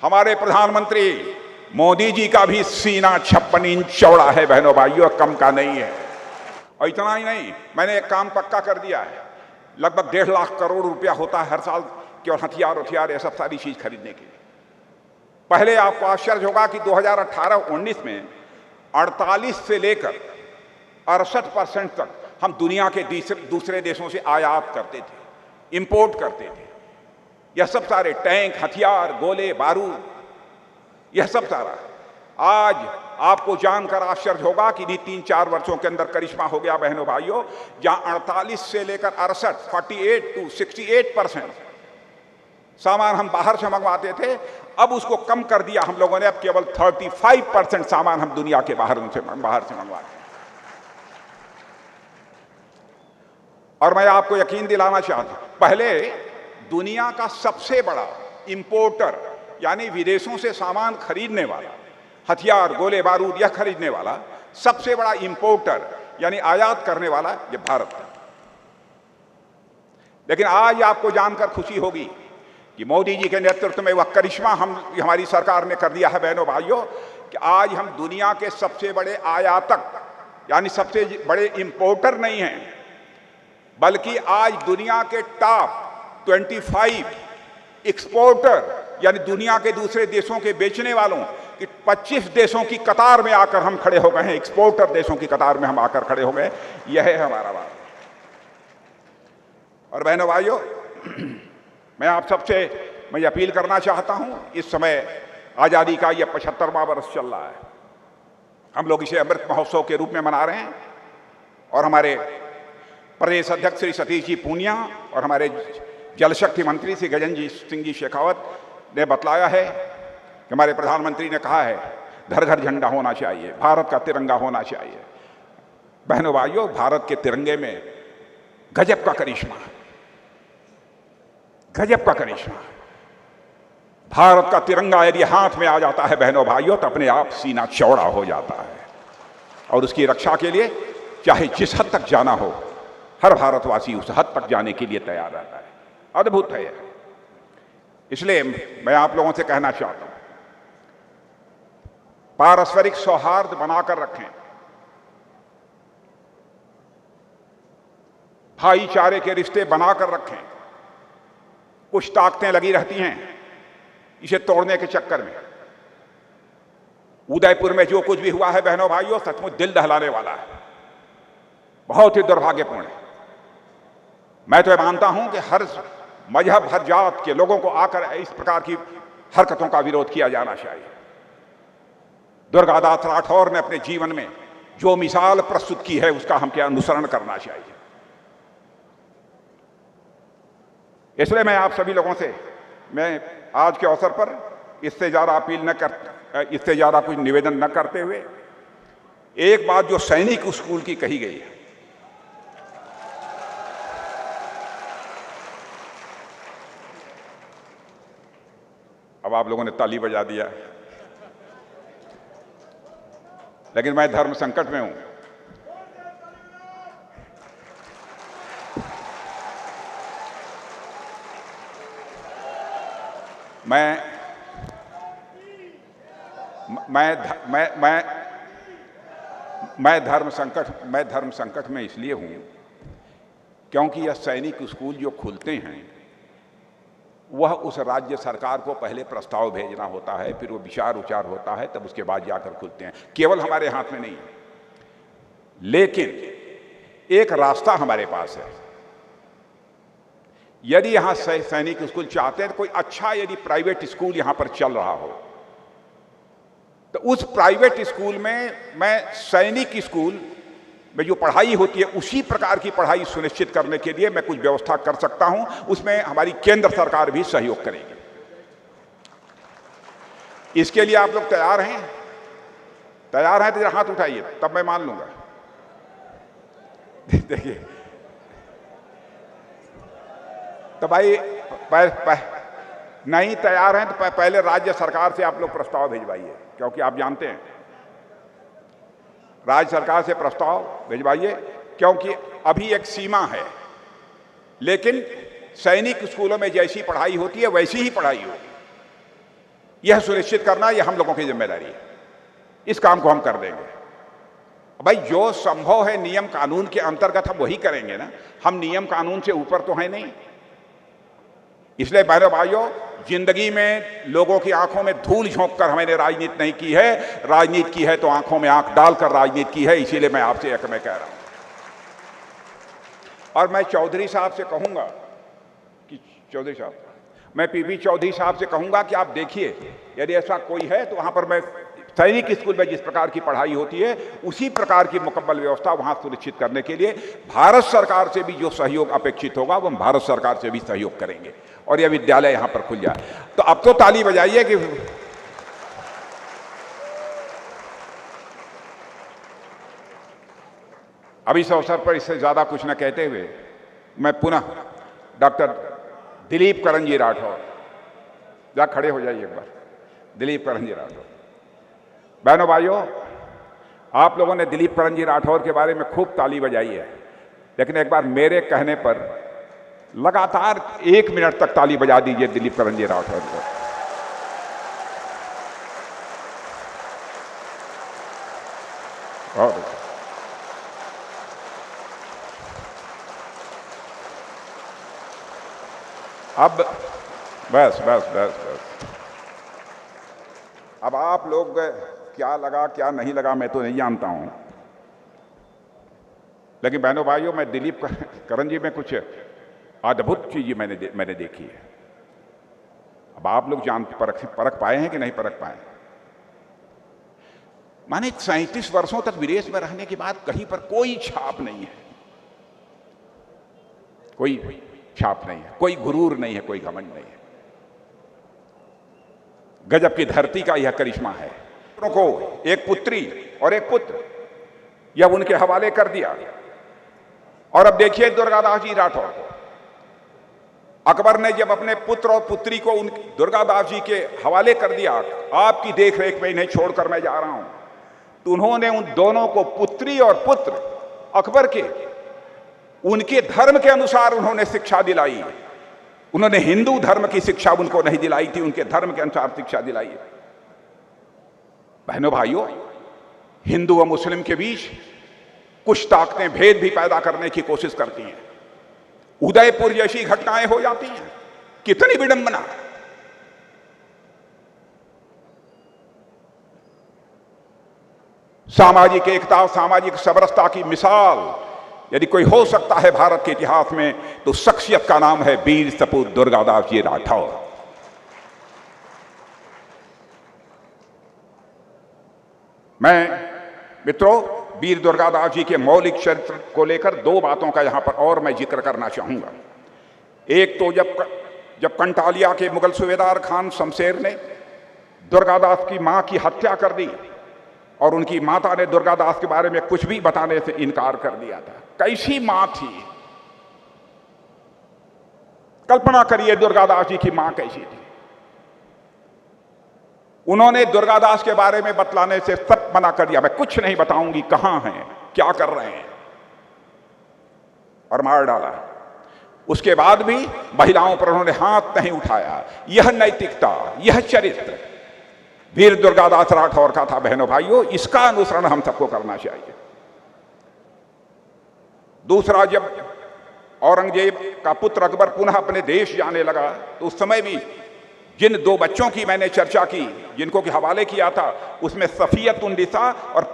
हमारे प्रधानमंत्री मोदी जी का भी सीना 56 इंच चौड़ा है बहनों भाइयों, कम का नहीं है। और इतना ही नहीं, मैंने एक काम पक्का कर दिया है, लगभग 1.5 लाख करोड़ रुपया होता है हर साल केवल हथियार ये सब सारी चीज खरीदने के लिए। पहले आपको आश्चर्य होगा कि 2018-19 में 48 से लेकर 68% तक हम दुनिया के दूसरे देशों से आयात करते थे, इंपोर्ट करते थे। यह सब सारे टैंक, हथियार, गोले, बारूद, यह सब सारा। आज आपको जानकर आश्चर्य होगा कि 3-4 वर्षों के अंदर करिश्मा हो गया बहनों भाइयों, जहां 48 से लेकर 68, 48 to 68% सामान हम बाहर से मंगवाते थे, अब उसको कम कर दिया हम लोगों ने। अब केवल 35% सामान हम दुनिया के बाहर से मंगवाते हैं। और मैं आपको यकीन दिलाना चाहता हूं, पहले दुनिया का सबसे बड़ा इंपोर्टर यानी विदेशों से सामान खरीदने वाला, हथियार, गोले, बारूद यह खरीदने वाला सबसे बड़ा इंपोर्टर यानी आयात करने वाला ये भारत था। लेकिन आज आपको जानकर खुशी होगी कि मोदी जी के नेतृत्व में वह करिश्मा हमारी सरकार ने कर दिया है बहनों भाइयों, कि आज हम दुनिया के सबसे बड़े आयातक यानी सबसे बड़े इंपोर्टर नहीं हैं, बल्कि आज दुनिया के टॉप 25 एक्सपोर्टर यानी दुनिया के दूसरे देशों के बेचने वालों कि 25 देशों की कतार में आकर हम खड़े हो गए हैं। एक्सपोर्टर देशों की कतार में हम आकर खड़े हो गए। यह है हमारा बात। और बहनों भाइयों, मैं आप सबसे मैं अपील करना चाहता हूं, इस समय आजादी का यह 75वां वर्ष चल रहा है। हम लोग इसे अमृत महोत्सव के रूप में मना रहे हैं और हमारे प्रदेश अध्यक्ष श्री सतीश जी पूनिया और हमारे जल शक्ति मंत्री श्री गजेंद्र सिंह जी शेखावत ने बतलाया है कि हमारे प्रधानमंत्री ने कहा है घर घर झंडा होना चाहिए, भारत का तिरंगा होना चाहिए। बहनों भाइयों, भारत के तिरंगे में गजब का करिश्मा है, गजब का करिश्मा। भारत का तिरंगा यदि हाथ में आ जाता है बहनों भाइयों, तो अपने आप सीना चौड़ा हो जाता है और उसकी रक्षा के लिए चाहे जिस हद तक जाना हो, हर भारतवासी उस हद तक जाने के लिए तैयार रहता है। अद्भुत है। इसलिए मैं आप लोगों से कहना चाहता हूं, पारस्परिक सौहार्द बनाकर रखें, भाईचारे के रिश्ते बनाकर रखें। कुछ ताकतें लगी रहती हैं इसे तोड़ने के चक्कर में। उदयपुर में जो कुछ भी हुआ है बहनों भाइयों, सचमुच दिल दहलाने वाला है, बहुत ही दुर्भाग्यपूर्ण है। मैं तो मानता हूं कि हर मजहब, हर जात के लोगों को आकर इस प्रकार की हरकतों का विरोध किया जाना चाहिए। दुर्गादास राठौर ने अपने जीवन में जो मिसाल प्रस्तुत की है उसका हम क्या अनुसरण करना चाहिए। इसलिए मैं आप सभी लोगों से मैं आज के अवसर पर इससे ज्यादा इससे ज्यादा कुछ निवेदन न करते हुए एक बात जो सैनिक स्कूल की कही गई है, अब आप लोगों ने ताली बजा दिया, लेकिन मैं धर्म संकट में हूं। मैं धर्म संकट में इसलिए हूं क्योंकि यह सैनिक स्कूल जो खुलते हैं वह उस राज्य सरकार को पहले प्रस्ताव भेजना होता है, फिर वो विचार उचार होता है, तब उसके बाद जाकर खुलते हैं। केवल हमारे हाथ में नहीं है, लेकिन एक रास्ता हमारे पास है। यदि यहां सैनिक स्कूल चाहते हैं तो कोई अच्छा यदि प्राइवेट स्कूल यहां पर चल रहा हो तो उस प्राइवेट स्कूल में मैं सैनिक स्कूल में जो पढ़ाई होती है उसी प्रकार की पढ़ाई सुनिश्चित करने के लिए मैं कुछ व्यवस्था कर सकता हूं। उसमें हमारी केंद्र सरकार भी सहयोग करेगी। इसके लिए आप लोग तैयार हैं? तैयार हैं तो जरा हाथ उठाइए, तब मैं मान लूंगा। देखिए तो भाई नहीं तैयार हैं तो पहले राज्य सरकार से आप लोग प्रस्ताव भिजवाइए, क्योंकि आप जानते हैं राज्य सरकार से प्रस्ताव भिजवाइए, क्योंकि अभी एक सीमा है। लेकिन सैनिक स्कूलों में जैसी पढ़ाई होती है वैसी ही पढ़ाई होगी। यह सुनिश्चित करना यह हम लोगों की जिम्मेदारी है। इस काम को हम कर देंगे। भाई जो संभव है नियम कानून के अंतर्गत हम वही करेंगे ना, हम नियम कानून से ऊपर तो है नहीं। इसलिए बहनों भाइयों, जिंदगी में लोगों की आंखों में धूल झोंक कर हमने राजनीति नहीं की है, राजनीति की है तो आंखों में आंख डालकर राजनीति की है। इसीलिए मैं आपसे एक मैं कह रहा हूं, और मैं चौधरी साहब से कहूंगा कि चौधरी साहब, मैं पीपी चौधरी साहब से कहूंगा कि आप देखिए, यदि ऐसा कोई है तो वहां पर मैं सैनिक स्कूल में जिस प्रकार की पढ़ाई होती है उसी प्रकार की मुकम्मल व्यवस्था वहां सुनिश्चित करने के लिए भारत सरकार से भी जो सहयोग अपेक्षित होगा वो हम भारत सरकार से भी सहयोग करेंगे और यह विद्यालय यहां पर खुल जाए। तो अब तो ताली बजाइए कि अब इस अवसर पर इससे ज्यादा कुछ न कहते हुए मैं पुनः डॉक्टर दिलीप करंजी राठौर, जा खड़े हो जाइए एक बार। दिलीप करंजी राठौर, बहनों भाइयों, आप लोगों ने दिलीप करंजी राठौर के बारे में खूब ताली बजाई है, लेकिन एक बार मेरे कहने पर लगातार 1 मिनट तक ताली बजा दीजिए दिलीप करंजी राठौर को। और अब बस बस बस बस अब आप लोग क्या लगा क्या नहीं लगा मैं तो नहीं जानता हूं, लेकिन बहनों भाइयों, मैं दिलीप करंजी में कुछ अद्भुत चीजें मैंने देखी है। अब आप लोग परख पाए हैं कि नहीं परख पाए? माने 37 वर्षों तक विदेश में रहने के बाद कहीं पर कोई छाप नहीं है, कोई छाप नहीं है, कोई गुरूर नहीं है, कोई घमंड नहीं है। गजब की धरती का यह करिश्मा है। को एक पुत्री और एक पुत्र यह उनके हवाले कर दिया। और अब देखिए दुर्गादास जी राठौर को, अकबर ने जब अपने पुत्र और पुत्री को दुर्गादास जी के हवाले कर दिया, आपकी देखरेख में इन्हें छोड़कर मैं जा रहा हूं, तो उन्होंने उन दोनों को, पुत्री और पुत्र, अकबर के उनके धर्म के अनुसार उन्होंने शिक्षा दिलाई। उन्होंने हिंदू धर्म की शिक्षा उनको नहीं दिलाई थी, उनके धर्म के अनुसार शिक्षा दिलाई। बहनों भाइयों, हिंदू और मुस्लिम के बीच कुछ ताकतें भेद भी पैदा करने की कोशिश करती हैं। उदयपुर जैसी घटनाएं हो जाती हैं, कितनी विडंबना। सामाजिक एकता, सामाजिक समरसता की मिसाल यदि कोई हो सकता है भारत के इतिहास में, तो शख्सियत का नाम है वीर सपूत दुर्गादास जी राठौर। मैं मित्रों, वीर दुर्गादास जी के मौलिक चरित्र को लेकर 2 बातों का यहां पर और मैं जिक्र करना चाहूंगा। एक तो जब कंटालिया के मुगल सूबेदार खान शमशेर ने दुर्गादास की मां की हत्या कर दी और उनकी माता ने दुर्गादास के बारे में कुछ भी बताने से इनकार कर दिया था। कैसी मां थी, कल्पना करिए दुर्गादास जी की मां कैसी थी। उन्होंने दुर्गादास के बारे में बतलाने से सब मना कर दिया, मैं कुछ नहीं बताऊंगी, कहां हैं, क्या कर रहे हैं, और मार डाला। उसके बाद भी महिलाओं पर उन्होंने हाथ नहीं उठाया। यह नैतिकता, यह चरित्र वीर दुर्गादास राठौर का था। बहनों भाइयों, इसका अनुसरण हम सबको करना चाहिए। दूसरा, जब औरंगजेब का पुत्र अकबर पुनः अपने देश जाने लगा, तो उस समय भी जिन 2 बच्चों की मैंने चर्चा की, जिनको के हवाले किया था, उसमें सफियतुन्निसा और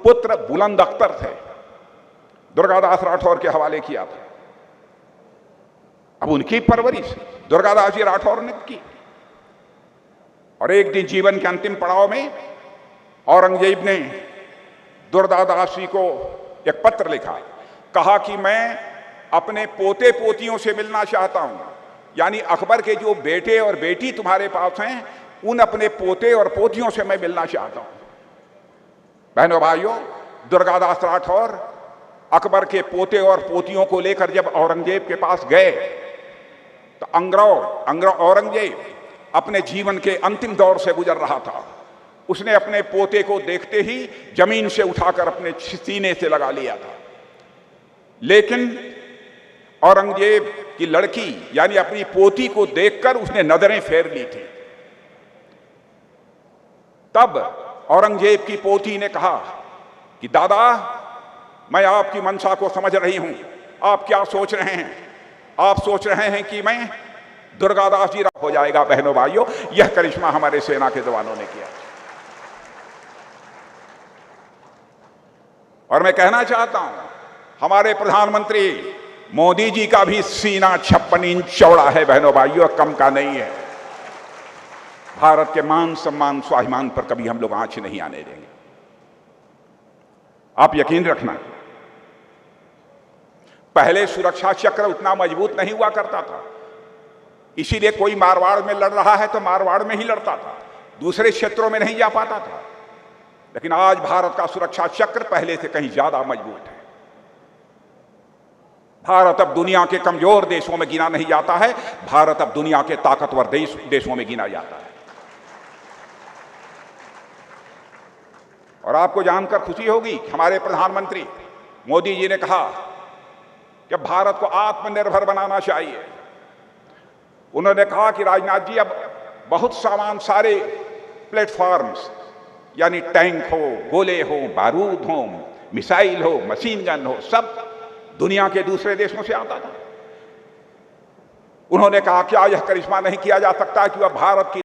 पुत्र बुलंद अख्तर थे, दुर्गादास राठौर के हवाले किया था। अब उनकी परवरिश दुर्गादास जी राठौर ने की। और एक दिन जीवन के अंतिम पड़ाव में औरंगजेब ने दुर्गादास जी को एक पत्र लिखा, कहा कि मैं अपने पोते पोतियों से मिलना चाहता हूं, यानी अकबर के जो बेटे और बेटी तुम्हारे पास हैं, उन अपने पोते और पोतियों से मैं मिलना चाहता हूं। बहनों भाइयों, दुर्गादास राठौर अकबर के पोते और पोतियों को लेकर जब औरंगजेब के पास गए, तो औरंगजेब अपने जीवन के अंतिम दौर से गुजर रहा था। उसने अपने पोते को देखते ही जमीन से उठाकर अपने सीने से लगा लिया था। लेकिन औरंगजेब की लड़की यानी अपनी पोती को देखकर उसने नजरें फेर ली थी। तब औरंगजेब की पोती ने कहा कि दादा, मैं आपकी मंशा को समझ रही हूं। आप क्या सोच रहे हैं? आप सोच रहे हैं कि मैं दुर्गादास जी हो जाएगा। बहनों भाइयों, यह करिश्मा हमारे सेना के जवानों ने किया। और मैं कहना चाहता हूं, हमारे प्रधानमंत्री मोदी जी का भी सीना 56 इंच चौड़ा है। बहनों भाइयों, कम का नहीं है। भारत के मान सम्मान स्वाभिमान पर कभी हम लोग आंच नहीं आने देंगे। आप यकीन रखना, पहले सुरक्षा चक्र उतना मजबूत नहीं हुआ करता था, इसीलिए कोई मारवाड़ में लड़ रहा है तो मारवाड़ में ही लड़ता था, दूसरे क्षेत्रों में नहीं जा पाता था। लेकिन आज भारत का सुरक्षा चक्र पहले से कहीं ज्यादा मजबूत है। भारत अब दुनिया के कमजोर देशों में गिना नहीं जाता है, भारत अब दुनिया के ताकतवर देशों में गिना जाता है। और आपको जानकर खुशी होगी, हमारे प्रधानमंत्री मोदी जी ने कहा कि भारत को आत्मनिर्भर बनाना चाहिए। उन्होंने कहा कि राजनाथ जी, अब बहुत सामान, सारे प्लेटफॉर्म्स, यानी टैंक हो, गोले हो, बारूद हो, मिसाइल हो, मशीन गन हो, सब दुनिया के दूसरे देशों से आता था। उन्होंने कहा क्या यह करिश्मा नहीं किया जा सकता कि वह भारत की